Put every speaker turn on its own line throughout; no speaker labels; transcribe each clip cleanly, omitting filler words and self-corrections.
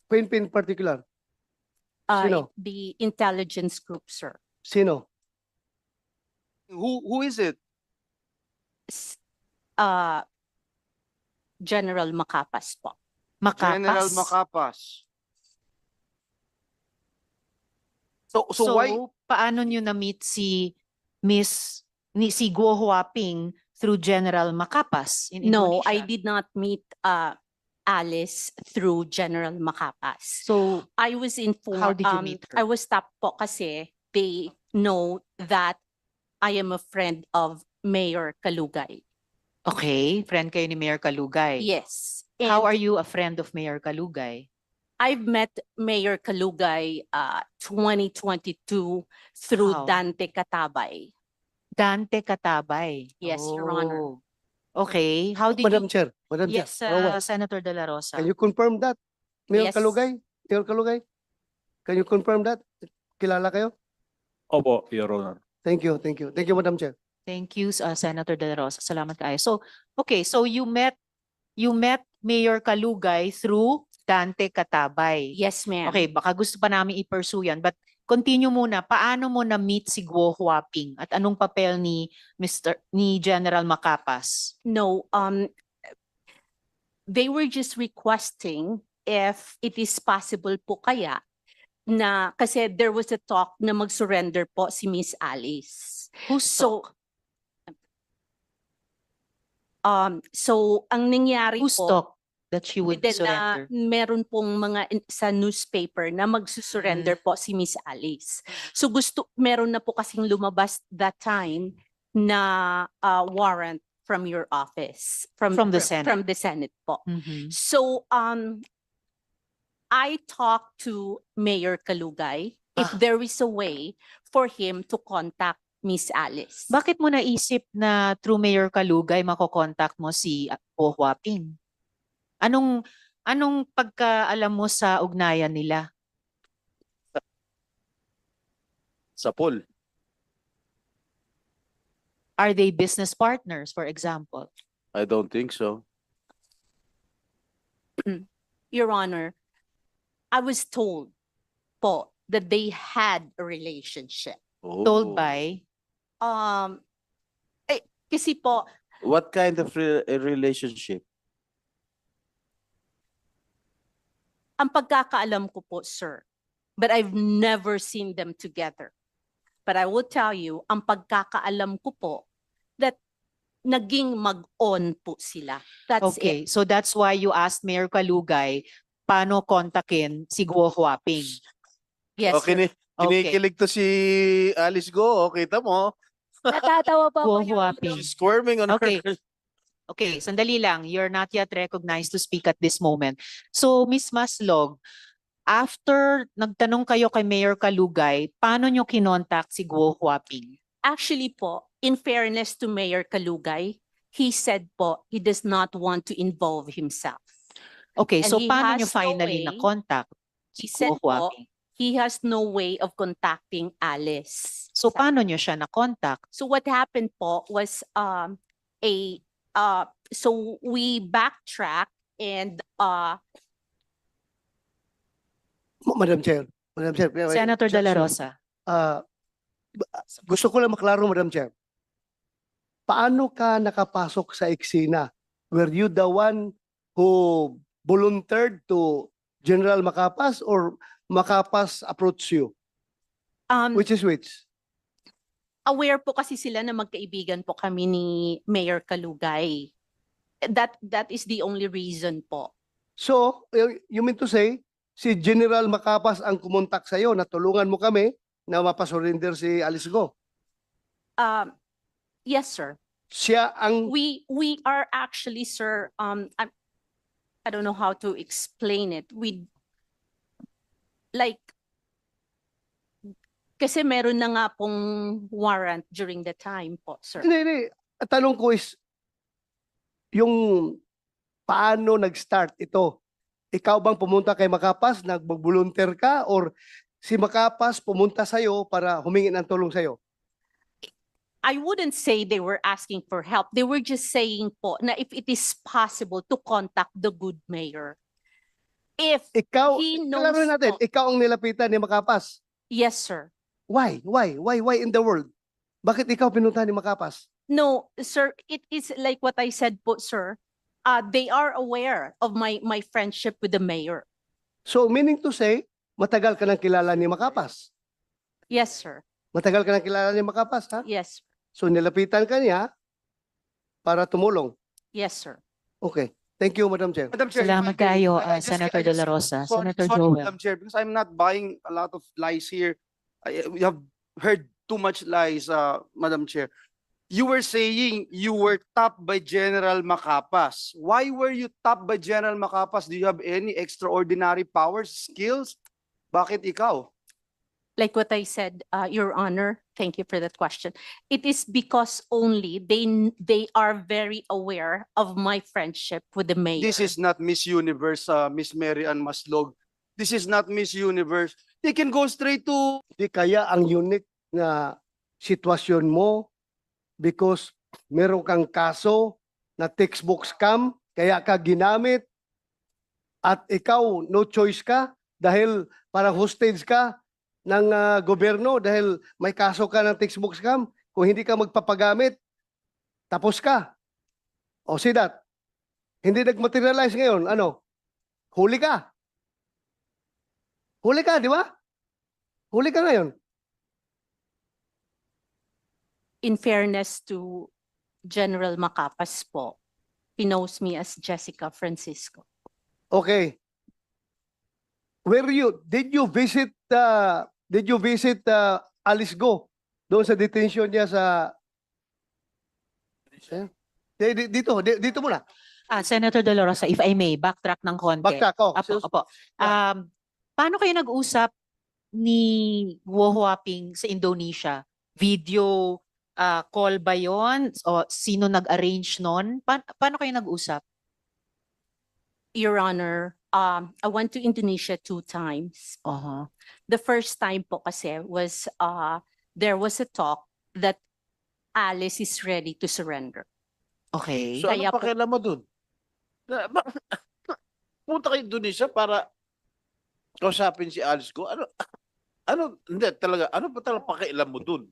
PNP in particular? Sino?
The intelligence group, sir.
Sino?
Who is it?
S- General Macapas po.
General Macapas. So why?
Paano nyo na-meet si si Guo Huaping through General Macapas in
No,
Indonesia?
I did not meet Alice through General Macapas.
So,
I was informed.
How did you meet her?
I was stopped po kasi they know that I am a friend of Mayor Kalugay.
okay, friend kayo ni Mayor Kalugay.
Yes.
How
And
are you a friend of Mayor Kalugay?
I've met Mayor Kalugay 2022 through
How?
Dante Katabay.
Dante Katabay.
Yes, Your Honor.
Oh. Okay, how did
Madam
you...
Chair, Madam
Yes,
Chair. Rowan,
Senator De La Rosa.
can you confirm that? Mayor
Yes.
Kalugay? Mayor Kalugay? Can you confirm that? Kilala kayo?
Opo, Your Honor.
Thank you, thank you. Thank you, Madam Chair.
Thank you, Senator De La Rosa. Salamat kayo. So, okay, so you met Mayor Kalugay through Dante Katabay.
Yes, ma'am.
Okay, baka gusto pa namin i-pursue yan. But continue muna, paano mo na-meet si Guo Huaping? At anong papel ni General Macapas?
No, they were just requesting if it is possible po kaya na kasi there was a talk na mag-surrender po si Miss Alice.
Who's
So, so ang nangyari
Who's
po,
talk that she would
then,
surrender?
meron pong mga sa newspaper na magsusurrender po si Miss Alice. So meron na po kasing lumabas that time na warrant from your office.
From the Senate.
From the Senate po.
Mhm.
So I talked to Mayor Kalugay if
Ah.
there is a way for him to contact Miss Alice.
Bakit mo naisip na through Mayor Kalugay makokontakt mo si Guo Huaping? Anong pagkaalam mo sa ugnayan nila?
Sa pool.
Are they business partners, for example?
I don't think so.
Your Honor, I was told po that they had a relationship.
Told by?
Kasi po,
What kind of relationship?
ang pagkakaalam ko po, sir, but I've never seen them together. But I will tell you, ang pagkakaalam ko po, that naging mag-on po sila. That's it.
Okay, so that's why you asked Mayor Kalugay paano kontakin si Guo Huaping.
Yes, sir.
Kinikilig to si Alice Go. Kita mo.
Natatawa pa
Guo
ako. Your
Huaping.
She's squirming on
Okay.
her.
Okay, sandali lang. You're not yet recognized to speak at this moment. So, Ms. Maslog, after nagtanong kayo kay Mayor Kalugay, paano nyo kinontak si Guo Huaping?
Actually po, in fairness to Mayor Kalugay, he said po, he does not want to involve himself.
Okay,
And
so
he
paano
has
nyo
no
finally
way.
na-contact
He
si
said
Guo
po,
Huaping?
he has no way of contacting Alice.
So, paano nyo siya na-contact?
So what happened po was so we backtrack and
Madam Chair. Madam Chair.
Senator De La Rosa.
Gusto ko lang maklaro, Madam Chair. Paano ka nakapasok sa eksena? Were you the one who volunteered to General Macapas or Macapas approached you? Which is which?
aware po kasi sila na magkaibigan po kami ni Mayor Kalugay. That is the only reason po.
So, you mean to say, si General Macapas ang kumontak sa'yo na tulungan mo kami na mapasurrender si Alice Go?
Yes, sir.
Siya ang...
We are actually, sir, I don't know how to explain it. Kasi meron na nga pong warrant during the time po, sir.
Hindi. Ang tanong ko is, yung paano nag-start ito? Ikaw bang pumunta kay Macapas, nag-volunteer ka, or si Macapas pumunta sa'yo para humingi ng tulong sa'yo?
I wouldn't say they were asking for help. They were just saying po na if it is possible to contact the good mayor. If,
Ikaw,
He
kalaruin
knows
natin,
po.
ikaw ang nilapitan ni Makapas.
yes, sir.
Why? Why in the world? Bakit ikaw pinuntahan ni Makapas?
No, sir, it is like what I said po, sir. They are aware of my friendship with the mayor.
So, meaning to say, matagal ka nang kilala ni Makapas.
Yes, sir.
Matagal ka nang kilala ni Makapas, ha?
Yes,
So, nilapitan ka niya para tumulong.
yes, sir.
Okay. Thank you, Madam Chair.
Madam Chair, if
Salamat
I may,
kayo,
I just-
Senator
I
De
just-
La Rosa.
Sorry,
Senator
sorry,
Joel.
Madam Chair, because I'm not buying a lot of lies here. We have heard too much lies, Madam Chair. You were saying you were tapped by General Macapas. Why were you tapped by General Macapas? Do you have any extraordinary powers, skills? Bakit ikaw?
Like what I said, Your Honor, thank you for that question. It is because only they are very aware of my friendship with the mayor.
This is not Miss Universe, Miss Mary Ann Maslog. This is not Miss Universe. They can go straight to
Di kaya ang unique na sitwasyon mo because meron kang kaso na textbook scam, kaya ka ginamit at ikaw no choice ka dahil parang hostage ka ng gobyerno dahil may kaso ka ng textbook scam. Kung hindi ka magpapagamit, tapos ka. O see that? Hindi nag-materialize ngayon. Ano? Huli ka. Huli ka, di ba? Huli ka ngayon.
In fairness to General Macapas po, he knows me as Jessica Francisco.
Okay. Did you visit Alice Go doon sa detention niya sa dito muna.
Senator De La Rosa, if I may, backtrack ng konti.
Backtrack ko.
Opo. Paano kayo nag-usap ni Guo Huaping sa Indonesia? Video call ba yon? O sino nag-arrange nun? Paano kayo nag-usap?
Your Honor, I went to Indonesia 2 times.
Uh-huh.
The first time po kasi was, there was a talk that Alice is ready to surrender.
Okay.
So
Kaya
ano
po-
pakialam mo dun? Punta kayo Indonesia para kausapin si Alice Go. Hindi talaga, ano pa talaga pakialam mo dun?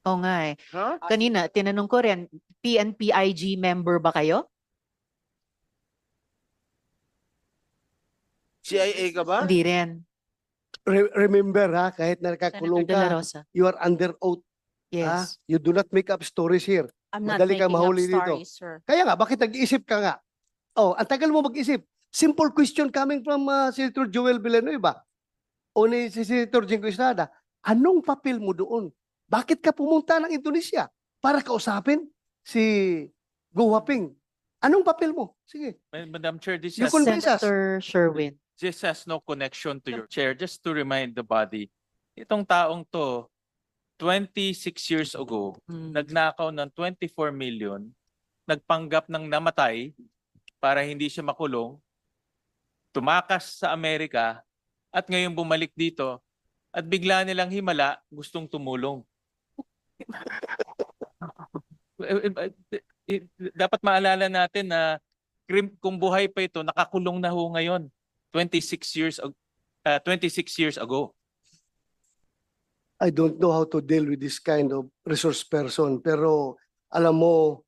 Oo nga eh.
Ha?
Kanina, tinanong ko rin, PNPIG member ba kayo?
CIA ka ba?
Hindi rin.
Remember ha, kahit na nakakulong
Senator De La
ka,
Rosa.
you are under oath. Ha?
Yes.
You do not make up stories here.
I'm not
Madali kang
making up
mahuli dito.
stories, sir.
Kaya nga, bakit nag-iisip ka nga? Oh, ang tagal mo mag-isip. Simple question coming from Senator Joel Villanueva o ni si Senator Jingo Estrada. Anong papel mo doon? Bakit ka pumunta ng Indonesia para kausapin si Go Huaping? Anong papel mo? Sige.
Madam Chair,
You convince us.
Senator Sherwin.
this has no connection to your chair. Just to remind the body, itong taong to, 26 years ago, nagnakaw ng 24 million, nagpanggap ng namatay para hindi siya makulong, tumakas sa Amerika, at ngayon bumalik dito, at bigla nilang himala, gustong tumulong. Dapat maalala natin na kung buhay pa ito, nakakulong na ho ngayon, 26 years ago.
I don't know how to deal with this kind of resource person. Pero alam mo,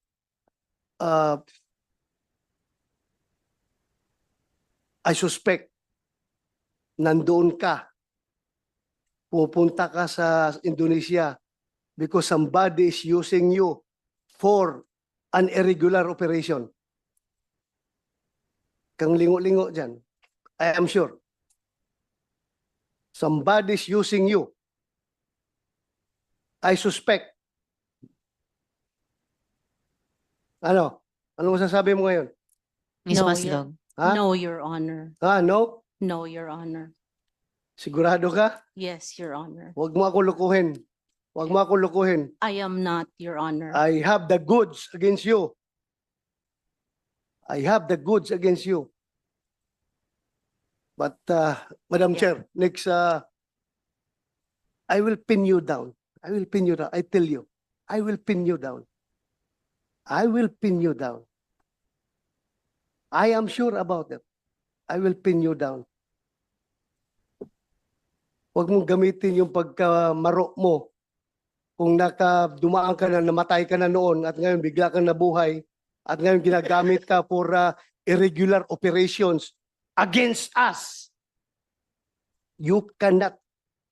I suspect nandoon ka, pupunta ka sa Indonesia because somebody is using you for an irregular operation. Kang lingo-lingo dyan. I am sure. Somebody is using you. I suspect. Ano? Ano masasabi mo ngayon?
Ms.
No,
Maslog.
Ha?
No, Your Honor.
No?
No, Your Honor.
Sigurado ka?
Yes, Your Honor.
Huwag mo ako lukuhin. Huwag mo ako lukuhin.
I am not, Your Honor.
I have the goods against you. I have the goods against you. But, Madam Chair, next, I will pin you down. I will pin you down. I tell you. I will pin you down. I will pin you down. I am sure about it. I will pin you down. Huwag mong gamitin yung pagkamaro mo. Kung dumaan ka na, namatay ka na noon at ngayon bigla kang nabuhay at ngayon ginagamit ka for irregular operations against us. You cannot,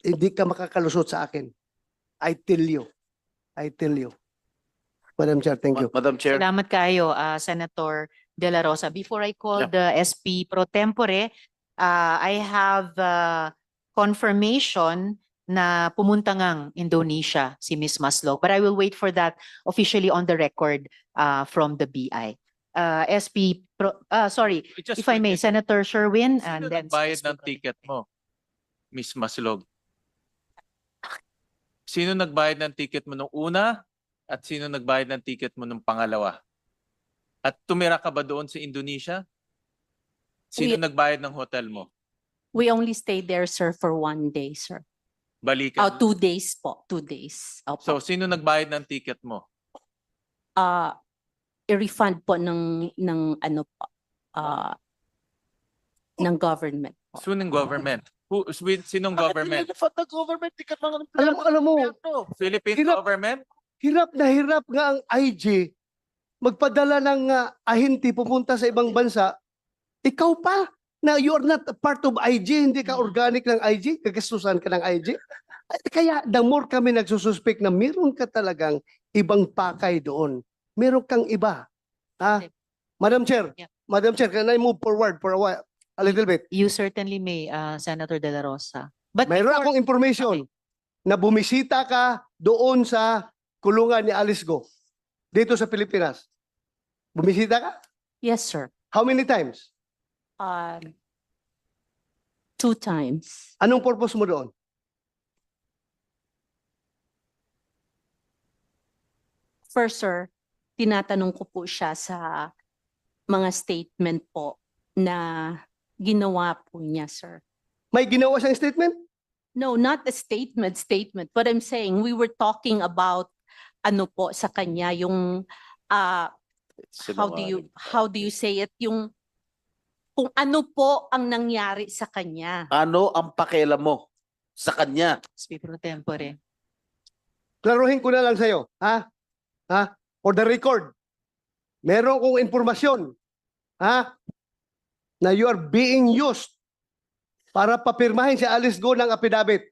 hindi ka makakalusot sa akin. I tell you. I tell you. Madam Chair, thank you.
Madam Chair.
Salamat kayo, Senator De La Rosa. Before I call the SP pro tempore, I have confirmation na pumunta ngang Indonesia si Ms. Maslog. But I will wait for that officially on the record from the BI. SP pro, sorry,
Just
if I may,
quickly,
Senator Sherwin and
sino
then
nagbayad
SP
ng
pro
ticket mo, Miss Maslog? Sino nagbayad ng ticket mo nung una at sino nagbayad ng ticket mo nung pangalawa? At tumira ka ba doon sa Indonesia? Sino
We-
nagbayad ng hotel mo?
We only stayed there, sir, for 1 day, sir.
Balikan.
2 days po. 2 days. Opo.
So, sino nagbayad ng ticket mo?
I-refund po ng ano po, ng government.
Sinong government? Sinong government?
Alam mo,
Philippine
Hirap.
government?
hirap nga ang IG magpadala ng ahente pupunta sa ibang bansa. Ikaw pa na you are not a part of IG, hindi ka organic ng IG, kagastusan ka ng IG. Kaya the more kami nagsususpek na meron ka talagang ibang pakay doon. Meron kang iba. Ha? Madam Chair,
Yeah.
Madam Chair, can I move forward for a while? A little bit.
You certainly may, Senator De La Rosa. But
Mayroon
before-
akong information na bumisita ka doon sa kulungan ni Alice Go dito sa Pilipinas. Bumisita ka?
Yes, sir.
How many times?
2 times.
Anong purpose mo doon?
First, sir, tinatanong ko po siya sa mga statement po na ginawa po niya, sir.
May ginawa siyang statement?
No, not a statement. But I'm saying we were talking about ano po sa kanya yung how do you say it, yung kung ano po ang nangyari sa kanya.
Ano ang pakialam mo sa kanya?
SP pro tempore.
Klaruhin ko na lang sa'yo. Ha? Ha? For the record, meron kong informasyon. Ha? Na you are being used para papirmahin si Alice Go ng affidavit.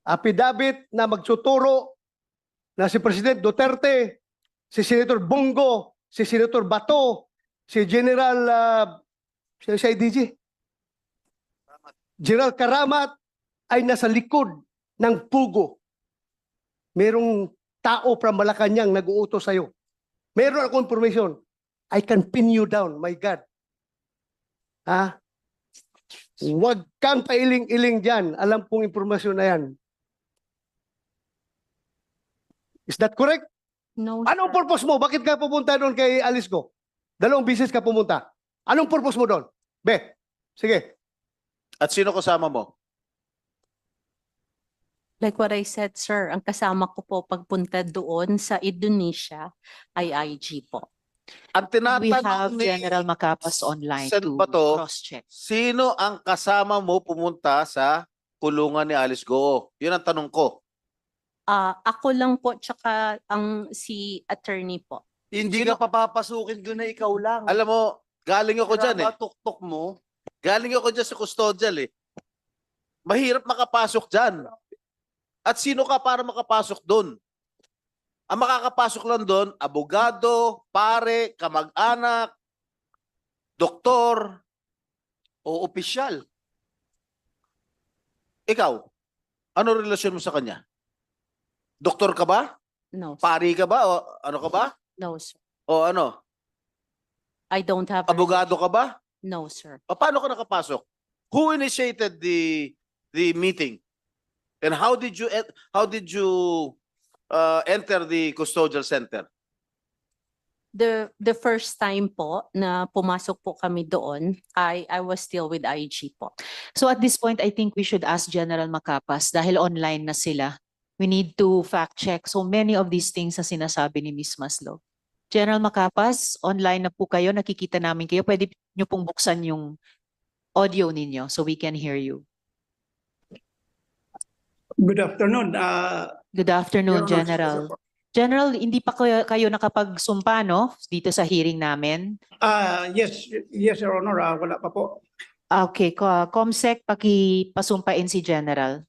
Affidavit na magtuturo na si President Duterte, si Senator Bongo, si Senator Bato, si General si IDG, General Karamat ay nasa likod ng pugo. Merong tao from Malacanang nag-uutos sa'yo. Meron akong information. I can pin you down, my God. Ha? Huwag kang pailing-iling dyan. Alam kong informasyon na yan. Is that correct?
No,
Anong
sir.
purpose mo? Bakit ka pupunta doon kay Alice Go? 2 beses ka pumunta. Anong purpose mo doon? Be, sige.
At sino kasama mo?
Like what I said, sir, ang kasama ko po pagpunta doon sa Indonesia ay IG po.
Ang
We have
tinatanong ni
General Macapas online
Sen.
to
Bato,
cross-check.
sino ang kasama mo pumunta sa kulungan ni Alice Go? Yun ang tanong ko.
Ako lang po tsaka ang si attorney po.
Hindi ka papapasukin doon na ikaw lang.
Alam mo, galing ako dyan eh.
Tuktok mo.
Galing ako dyan sa custodial eh. Mahirap makapasok dyan. At sino ka para makapasok doon? Ang makakapasok lang doon, abogado, pare, kamag-anak, doktor.
O opisyal.
Ikaw, ano relasyon mo sa kanya? Doktor ka ba?
No, sir.
Pari ka ba? O ano ka ba?
No, sir.
O ano?
I don't have a
Abogado ka ba?
No, sir.
O paano ka nakapasok? Who initiated the meeting? And how did you enter the custodial center?
The first time po na pumasok po kami doon, I was still with IG po.
So at this point, I think we should ask General Macapas dahil online na sila. We need to fact check so many of these things na sinasabi ni Ms. Maslog. General Macapas, online na po kayo, nakikita namin kayo. Pwede nyo pong buksan yung audio ninyo so we can hear you.
Good afternoon.
Good afternoon,
Your Honor.
General. General, hindi pa kayo nakapagsumpa, no? Dito sa hearing namin.
Yes, Your Honor. Wala pa po.
Okay, Comsec, pakipasumpain si General.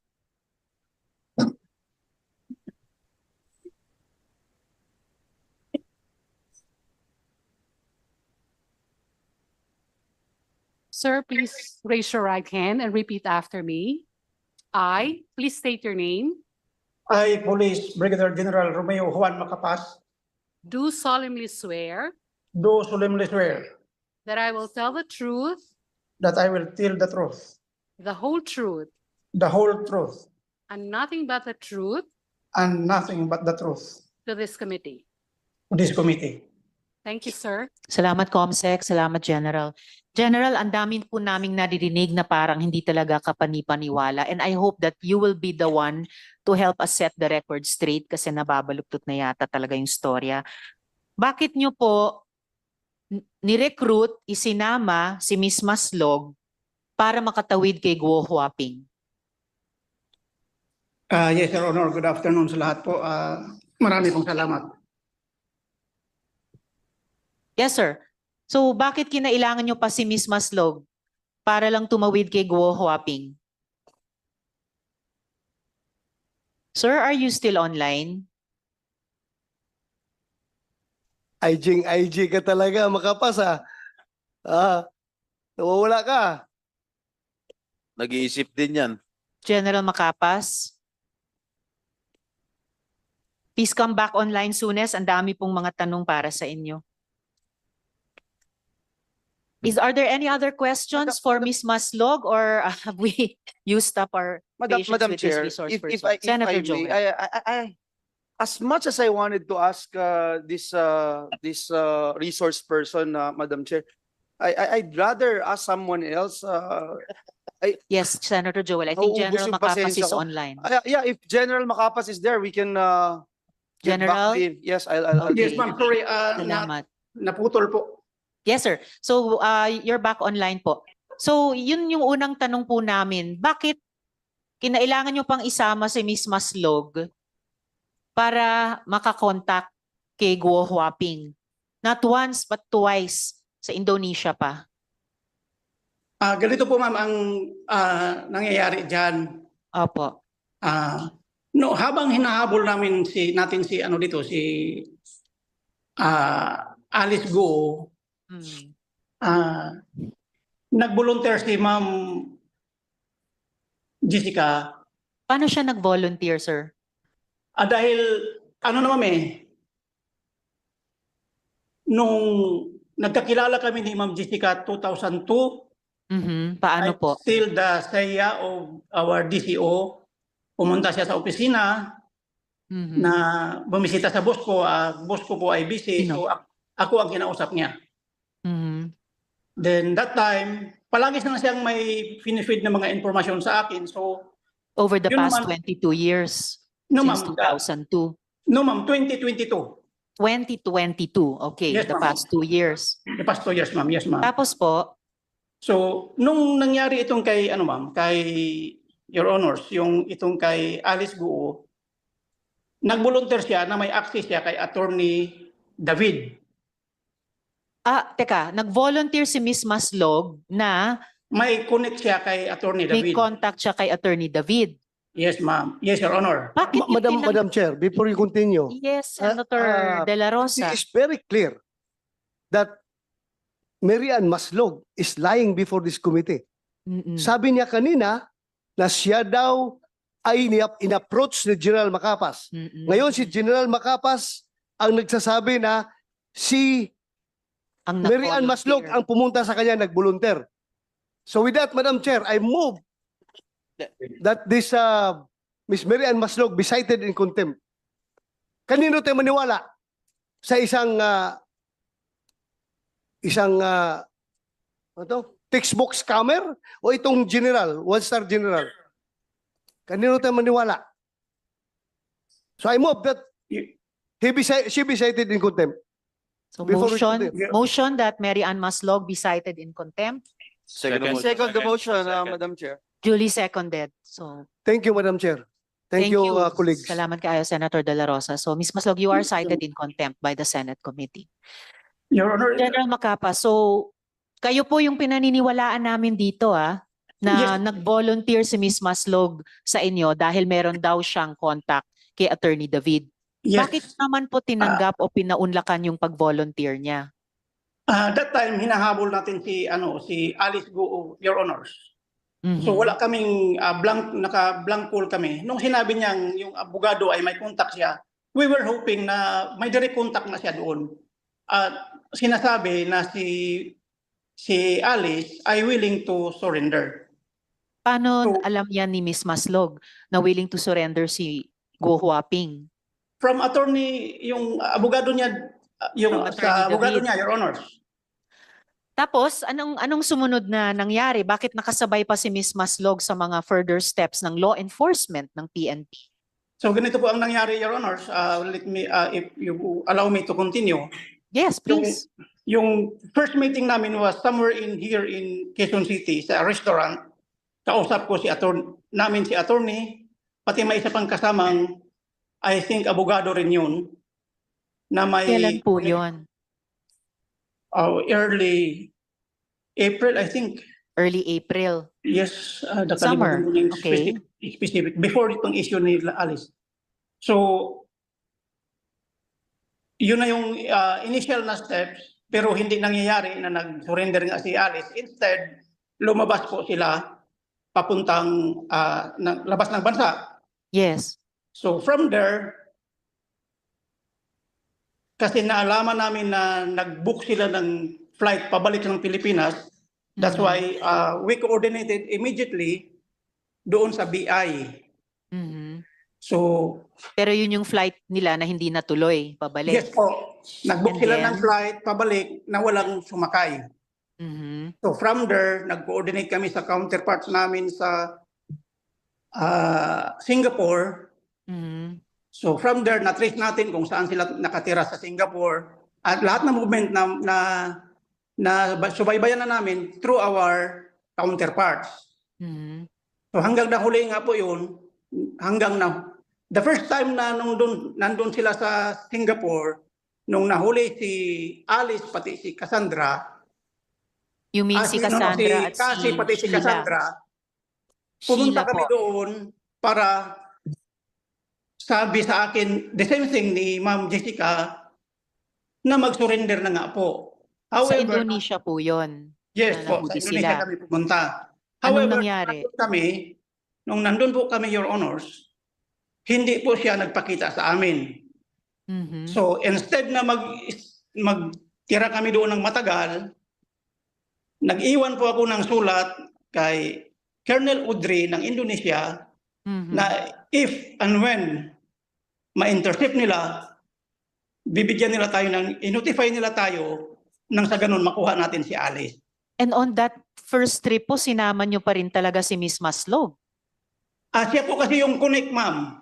Sir, please raise your right hand and repeat after me. I, please state your name,
I, Police Brigadier General Romeo Juan Macapas,
do solemnly swear
do solemnly swear
that I will tell the truth,
that I will tell the truth,
the whole truth,
the whole truth,
and nothing but the truth
and nothing but the truth
to this committee.
to this committee.
Thank you, sir.
Salamat, Comsec. Salamat, General. General, ang dami po naming naririnig na parang hindi talaga kapani-paniwala. And I hope that you will be the one to help us set the record straight kasi nababaluktot na yata talaga yung storya. Bakit nyo po ni-recruit, isinama si Miss Maslog para makatawid kay Guo Huaping?
Yes, Your Honor. Good afternoon sa lahat po. Marami pong salamat.
Yes, sir. So bakit kinailangan nyo pa si Miss Maslog para lang tumawid kay Guo Huaping? Sir, are you still online?
IG ka talaga, Macapas ah. Nawawala ka.
Nag-iisip din yan.
General Macapas? Please come back online soonest. Ang dami pong mga tanong para sa inyo. Are there any other questions for Miss Maslog or have we used up our patience
Madam
with
Chair,
this resource
if
person?
I
Senator
may,
Joel.
as much as I wanted to ask this resource person, Madam Chair, I'd rather ask someone else.
Yes, Senator Joel. I think
Nauubos
General
yung
Macapas
pasensya
is
ko.
online.
Yeah, if General Macapas is there, we can get
General?
back to him. Yes, I'll
Okay.
Yes, ma'am. Sorry.
Salamat.
Naputol po.
Yes, sir. So, you're back online po. So, yun yung unang tanong po namin. Bakit kinailangan nyo pang isama si Miss Maslog para makakontakt kay Guo Huaping? Not once, but twice sa Indonesia pa.
Ganito po, ma'am, ang nangyayari dyan.
Opo.
No, habang hinahabol namin si Alice Guo, nag-volunteer si Ma'am Jessica.
Paano siya nag-volunteer, sir?
Dahil ano naman nung nagkakilala kami ni Ma'am Jessica 2002,
Paano po?
still the saya of our DCO. Pumunta siya sa opisina na bumisita sa boss ko. Boss ko po ay busy, so ako ang kinausap niya. Then that time, palagi na siyang may finifeed na mga informasyon sa akin. So,
Over the
Yun
past
naman.
22 years,
no
since
ma'am,
2002.
no ma'am, 2022.
2022, okay,
Yes,
the
ma'am.
past 2 years.
The past 2 years, ma'am. Yes, ma'am.
Tapos po,
So, nung nangyari itong kay, ma'am, kay Your Honors, yung itong kay Alice Guo, nag-volunteer siya na may access siya kay Attorney David.
teka, nag-volunteer si Miss Maslog na
May connect siya kay Attorney
may
David.
contact siya kay Attorney David.
Yes, ma'am. Yes, Your Honor.
Bakit niyo
Madam Chair, before you continue,
Yes, Senator De La
it
Rosa.
is very clear that Mary Ann Maslog is lying before this committee. Sabi niya kanina na siya daw ay in-approach ni General Macapas. Ngayon si General Macapas ang nagsasabi na si
ang
Mary Ann Maslog
nag-volunteer.
ang pumunta sa kanya nag-volunteer. So with that, Madam Chair, I move that this Miss Mary Ann Maslog be cited in contempt. Kanino tayo maniwala? Sa isang textbook scammer o itong general, one-star general? Kanino tayo maniwala? So I move that she be cited in contempt.
So
Before we
motion,
continue.
motion that Mary Ann Maslog be cited in contempt,
Second
Second.
motion.
Second the motion,
Second.
Madam Chair.
duly seconded. So
Thank you, Madam Chair. Thank you, colleagues.
Salamat kayo, Senator De La Rosa. So Ms. Maslog, you are cited in contempt by the Senate Committee.
Your Honor,
General Macapa, so kayo po yung pinaniniwalaan namin dito na
Yes.
nag-volunteer si Ms. Maslog sa inyo dahil meron daw siyang contact kay Attorney David.
yes.
Bakit naman po tinanggap o pinaunlakan yung pag-volunteer niya?
That time hinahabol natin si Alice Guo, Your Honors.
Mhm.
So wala kaming naka-blank pool kami. Nung sinabi niyang yung abogado ay may contact siya, we were hoping na may direct contact na siya doon. At sinasabi na si Alice ay willing to surrender.
Paano
So-
alam yan ni Ms. Maslog na willing to surrender si Guo Huaping?
From attorney, yung abogado niya, yung
From Attorney
sa abogado
David.
niya, Your Honors.
Tapos, anong sumunod na nangyari? Bakit nakasabay pa si Ms. Maslog sa mga further steps ng law enforcement ng PNP?
So ganito po ang nangyari, Your Honors. Let me, if you allow me to continue.
Yes, please.
Yung first meeting namin was somewhere here in Quezon City sa restaurant. Kausap ko si attorney, pati may isa pang kasamang, I think abogado rin yun, na may
Kailan po yun?
Early April, I think.
Early April.
Yes,
Summer,
nakalimutan ko yung
okay.
specific. Before itong issue ni Alice. So, yun na yung initial na steps, pero hindi nangyayari na nag-surrender nga si Alice. Instead, lumabas po sila papuntang labas ng bansa.
Yes.
So from there, kasi naalaman namin na nag-book sila ng flight pabalik ng Pilipinas, that's
Mhm.
why we coordinated immediately doon sa BI.
Mhm.
So,
Pero yun yung flight nila na hindi natuloy, pabalik.
yes po, nag-book
And
sila
then?
ng flight pabalik na walang sumakay.
Mhm.
So from there, nag-coordinate kami sa counterparts namin sa Singapore.
Mhm.
So from there, na-trace natin kung saan sila nakatira sa Singapore. At lahat ng movement na subaybayan na namin through our counterparts.
Mhm.
So hanggang nahuli nga po yun, the first time na nandun sila sa Singapore, nung nahuli si Alice pati si Cassandra,
You mean si Cassandra at
Cassie pati si
Sheila?
Cassandra, pumunta
Sheila
kami
po.
doon para sabi sa akin, the same thing ni Ma'am Jessica, na mag-surrender na nga po.
Sa
However,
Indonesia po yun.
yes
na
po, sa
nahuli
Indonesia
sila.
kami pumunta.
Anong
However,
nangyari?
nung nandun po kami, Your Honors, hindi po siya nagpakita sa amin.
Mhm.
So instead na magtira kami doon ng matagal, nag-iwan po ako ng sulat kay Colonel Udry ng Indonesia
Mhm.
na if and when ma-intercept nila, bibigyan nila tayo i-notify nila tayo nang sa ganun makuha natin si Alice.
And on that first trip po, sinama nyo pa rin talaga si Ms. Maslog.
Siya po kasi yung connect, ma'am.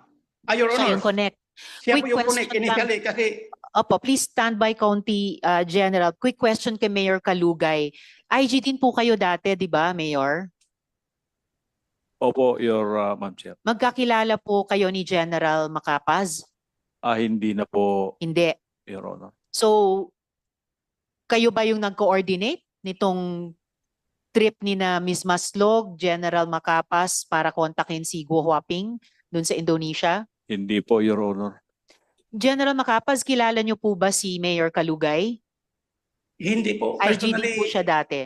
Your
Siya
Honor.
yung connect.
Siya
Quick
po yung connect
question lang.
initially kasi
Opo, please stand by, County General. Quick question kay Mayor Kalugay. IG din po kayo dati, di ba, Mayor?
Opo, Ma'am Chair.
Magkakilala po kayo ni General Macapaz?
Hindi na po,
Hindi.
Your Honor.
So, kayo ba yung nag-coordinate nitong trip ni na Ms. Maslog, General Macapaz para kontakin si Guo Huaping dun sa Indonesia?
Hindi po, Your Honor.
General Macapaz, kilala niyo po ba si Mayor Kalugay?
hindi po.
IG din po siya dati,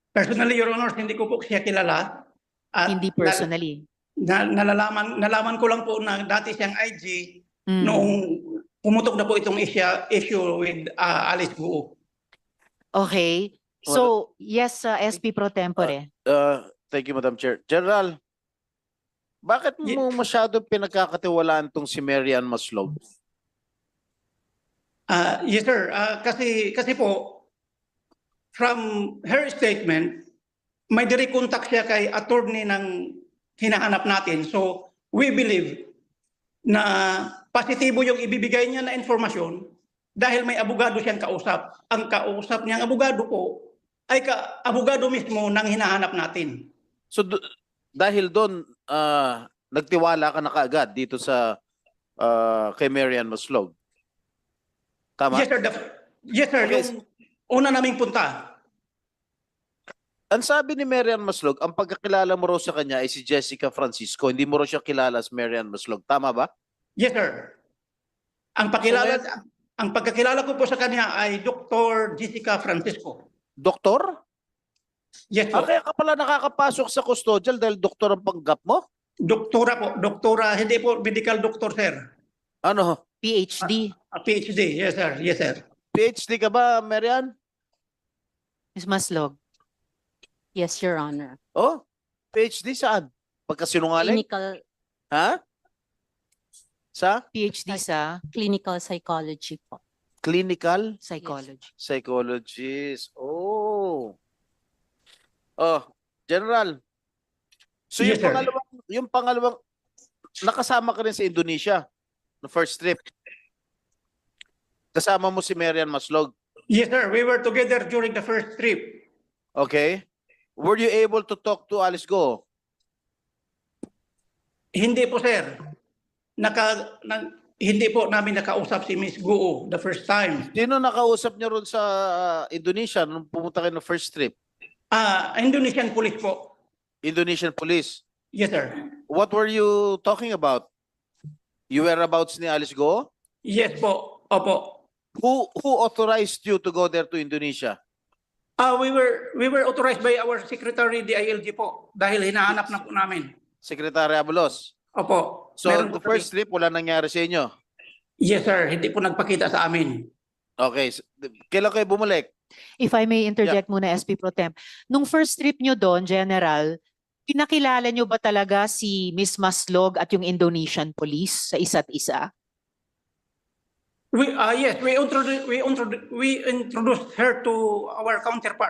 Personally, Your Honor, hindi ko po siya kilala. At
hindi personally.
nalaman ko lang po na dati siyang IG
Mm.
noong pumutok na po itong issue with Alice Guo.
Okay. So, yes, SP Pro Tempore.
Thank you, Madam Chair. General, bakit mo masyado pinagkakatiwalaan tong si Mary Ann Maslog?
Yes, sir. Kasi po, from her statement, may direct contact siya kay attorney ng hinahanap natin. So, we believe na positibo yung ibibigay niya na informasyon dahil may abogado siyang kausap. Ang kausap niyang abogado po ay abogado mismo nang hinahanap natin.
So dahil doon nagtiwala ka na kaagad dito sa kay Marian Maslog. Tama?
Yes, sir. Yes, sir.
Okay.
Yung una naming punta.
Ang sabi ni Marian Maslog, ang pagkakilala mo raw sa kanya ay si Jessica Francisco. Hindi mo raw siya kilala as Marian Maslog. Tama ba?
Yes, sir. Ang pagkakilala ko po sa kanya ay Dr. Jessica Francisco.
Doktor?
Yes po.
Kaya ka pala nakakapasok sa custodial dahil doktor ang panggap mo?
Doktora po. Doktora, hindi po medical doctor, sir.
Ano?
PhD.
PhD. Yes, sir. Yes, sir.
PhD ka ba, Marian?
Ms. Maslog.
Yes, Your Honor.
Oh, PhD saan? Pagkasinungaling?
Clinical
Ha? Sa
PhD sa
clinical psychology po.
clinical
psychology.
psychologist. Oh. Oh, General. So
Yes, sir.
yung pangalawang nakasama ka rin sa Indonesia no first trip. Kasama mo si Marian Maslog.
Yes, sir. We were together during the first trip.
Okay? Were you able to talk to Alice Go?
Hindi po, sir. Hindi po namin nakausap si Miss Guo the first time.
Sino nakausap niyo ron sa Indonesia nung pumunta kayo no first trip?
Indonesian police po.
Indonesian police.
Yes, sir.
What were you talking about? You whereabouts ni Alice Go?
Yes po. Opo.
Who authorized you to go there to Indonesia?
We were authorized by our secretary DILG po dahil hinahanap na po namin.
Secretary Abalos.
Opo.
So
Meron
the
po
first
kami.
trip wala nangyari sa inyo.
Yes, sir. Hindi po nagpakita sa amin.
Okay. Kailan kayo bumalik?
If I may interject muna, SP Pro Temp. Nung first trip nyo doon, General, pinakilala nyo ba talaga si Miss Maslog at yung Indonesian police sa isa't isa?
Yes, we introduced her to our counterpart.